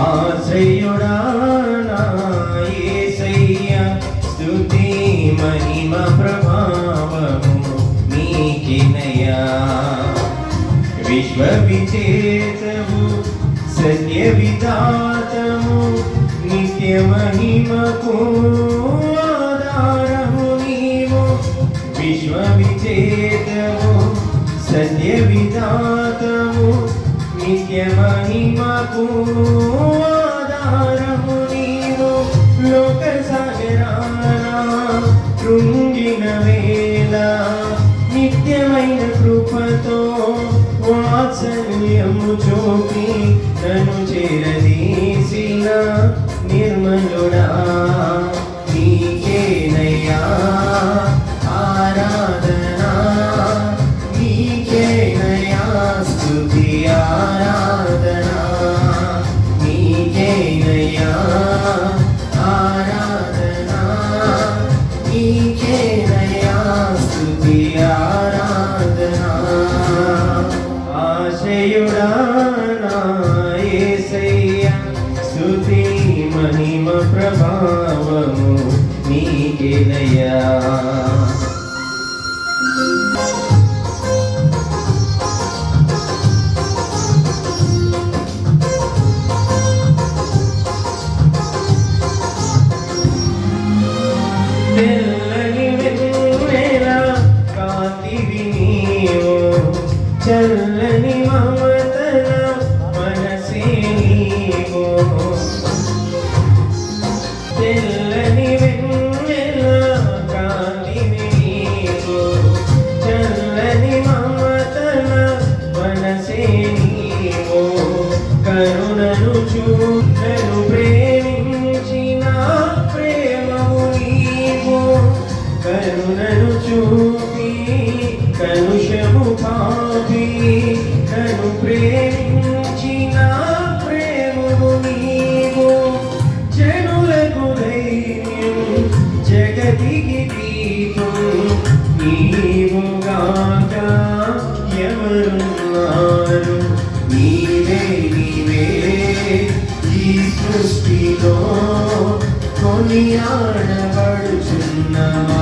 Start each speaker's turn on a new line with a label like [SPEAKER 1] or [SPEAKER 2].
[SPEAKER 1] ఆశ్రయుడా నా యేసయ్యా స్తుతి మహిమ ప్రభావము నీకినయా విశ్వ విజేతము సత్య విధాతము నిత్య మహిమకు ఆధారము నీవు విశ్వ విజేతము సత్య విధాతము నిత్య మహిమకు ఆధారము నీవు లోక సాగరానా కృంగిన వేళ నిత్యమైన కృపతో వాత్సల్యము చూపి నన్ను చేరదీసిన నిర్మలుడా నీకేనయ్యా ఆరాధనా నీకేనయ్యా స్తుతి ఆరాధనా నీకేనయ్యా ఆరాధనా నీకేనయ్యా స్తుతి ఆరాధనా ఆశయుడా నా యేసయ్యా స్తుతి మహిమ ప్రభావము నీకేనయ్యా తెల్లని వెన్నెల కాంతివి నీవు చల్లని మమతల మనసే నీవు తెల్లని వెన్నెల కాంతివి నీవు చల్లని మమతల మనసే నీవు కరుణను చూడను ప్రేమించిన ప్రేమము నీవు కరుణను చూపి కలుషము పాపి కను ప్రేమించిన ప్రేమము నీవు జనులకు ధైర్యం జగతికి దీపం నీవుగాక ఎవరున్నారు నీవే నీవే ఈ సృష్టిలో కొనియాడబడుచున్నావా